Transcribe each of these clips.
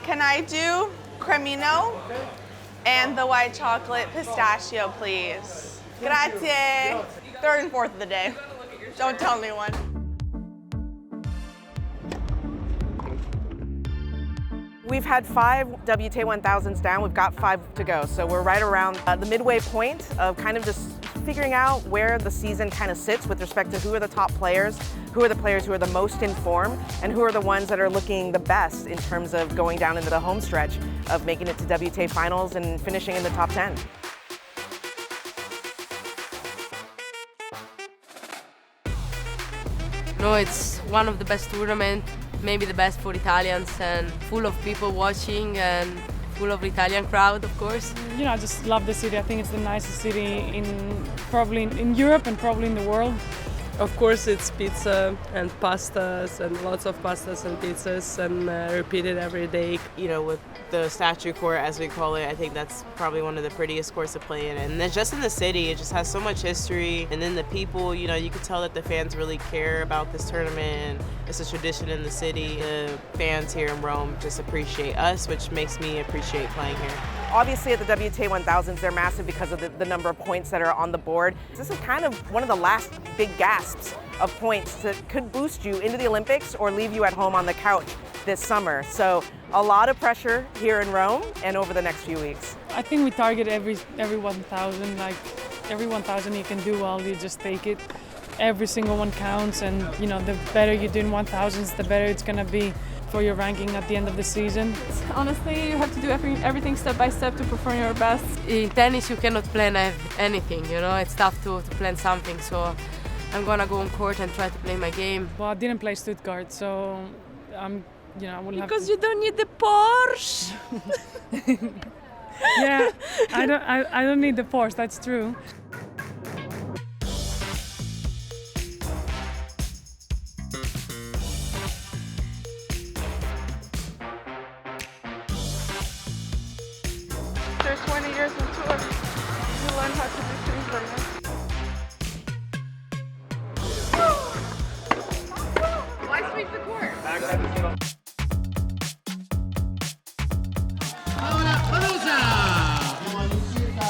Can I do cremino and the white chocolate pistachio, please? Grazie. Third and fourth of the day. Don't tell anyone. We've had 5 WTA 1000s down. We've got 5 to go. So we're right around the midway point of kind of just figuring out where the season kind of sits with respect to who are the top players, who are the players who are the most in form, and who are the ones that are looking the best in terms of going down into the home stretch of making it to WTA finals and finishing in the top 10. No, it's one of the best tournaments, maybe the best for Italians, and full of people watching and full of Italian crowd, of course. You know, I just love the city. I think it's the nicest city probably in Europe and probably in the world. Of course, it's pizza and pastas and lots of pastas and pizzas and repeated every day. You know, with the statue court, as we call it, I think that's probably one of the prettiest courts to play in. And then just in the city, it just has so much history. And then the people, you know, you can tell that the fans really care about this tournament. It's a tradition in the city. The fans here in Rome just appreciate us, which makes me appreciate playing here. Obviously at the WTA 1000s, they're massive because of the number of points that are on the board. This is kind of one of the last big gasps of points that could boost you into the Olympics or leave you at home on the couch this summer. So a lot of pressure here in Rome and over the next few weeks. I think we target every 1000, like every 1000 you can do well, you just take it. Every single one counts, and you know, the better you do in 1000s, the better it's gonna be for your ranking at the end of the season. Honestly, you have to do everything step by step to perform your best. In tennis, you cannot plan anything, you know, it's tough to plan something, so I'm gonna go on court and try to play my game. Well, I didn't play Stuttgart, so you know, I will have Because you don't need the Porsche. Yeah, I don't need the Porsche, that's true. After 20 years on tour, you learn how to do things like this. Why sweep the court?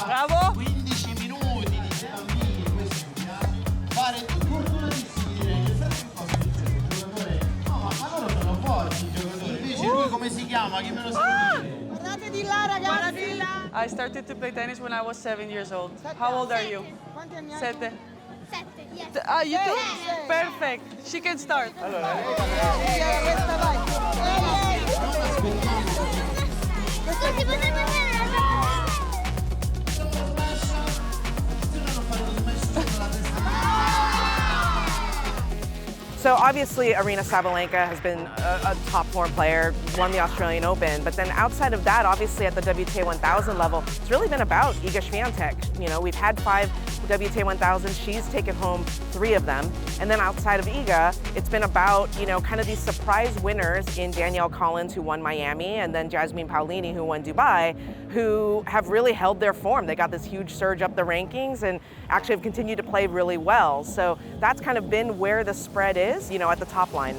Bravo! 15 minuti di cammini, fare fortunatissimi direi, nel frattempo cosa succede? Il giocatore, no, ma loro sono forti i giocatori, invece lui come si chiama? Chi me lo sa dire? Guardate di là, ragazzi! I started to play tennis when I was 7 years old. How old are you? Quanti anni hai? 7. 7, yes. Ah, you too? Perfect. She can start. Questa vai. Tutti potete vedere, So obviously Aryna Sabalenka has been a top form player, won the Australian Open, but then outside of that, obviously at the WTA 1000 level, it's really been about Iga Swiatek. You know, we've had 5 WTA 1000s, she's taken home 3 of them, and then outside of Iga, it's been about, you know, kind of these surprise winners in Danielle Collins, who won Miami, and then Jasmine Paolini, who won Dubai, who have really held their form. They got this huge surge up the rankings and actually have continued to play really well. So that's kind of been where the spread is, you know, at the top line.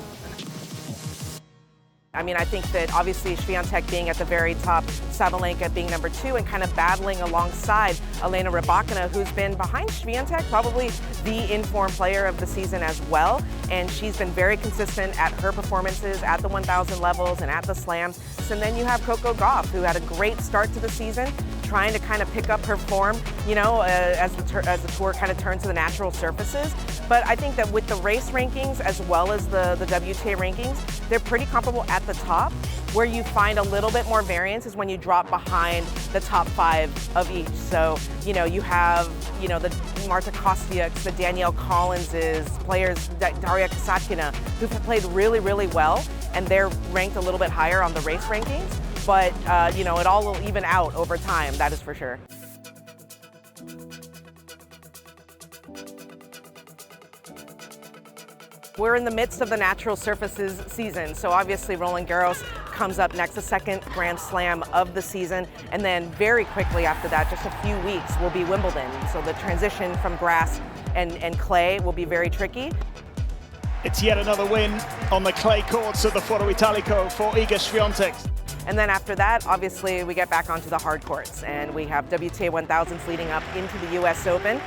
I mean, I think that obviously Swiatek being at the very top, Sabalenka being number 2, and kind of battling alongside Elena Rybakina, who's been behind Swiatek, probably the in-form player of the season as well. And she's been very consistent at her performances at the 1000 levels and at the slams. And then you have Coco Gauff, who had a great start to the season, trying to kind of pick up her form, you know, as the tour kind of turns to the natural surfaces. But I think that with the race rankings as well as the WTA rankings, they're pretty comparable at the top. Where you find a little bit more variance is when you drop behind the top 5 of each. So, you know, you have, you know, the Marta Kostyuks, the Danielle Collinses, players, Daria Kasatkina, who've played really, really well, and they're ranked a little bit higher on the race rankings. But, you know, it all will even out over time, that is for sure. We're in the midst of the natural surfaces season, so obviously Roland Garros comes up next, the second Grand Slam of the season, and then very quickly after that, just a few weeks, will be Wimbledon. So the transition from grass and clay will be very tricky. It's yet another win on the clay courts of the Foro Italico for Iga Swiatek. And then after that, obviously, we get back onto the hard courts, and we have WTA 1000s leading up into the US Open.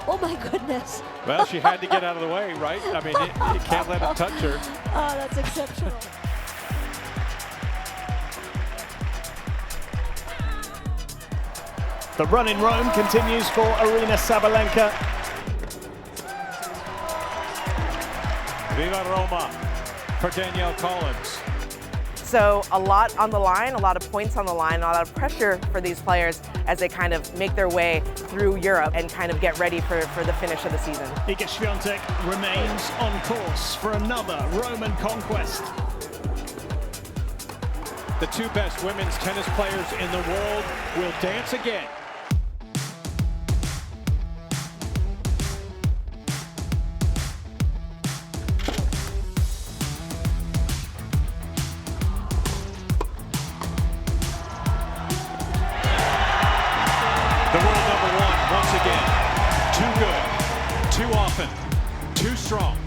Oh my goodness. Well, she had to get out of the way, right? I mean, you can't let him touch her. Oh, that's exceptional. The run in Rome continues for Aryna Sabalenka. Viva Roma for Danielle Collins. So a lot on the line, a lot of points on the line, a lot of pressure for these players as they kind of make their way through Europe and kind of get ready for the finish of the season. Iga Świątek remains on course for another Roman conquest. The two best women's tennis players in the world will dance again. The world number one, once again, too good, too often, too strong.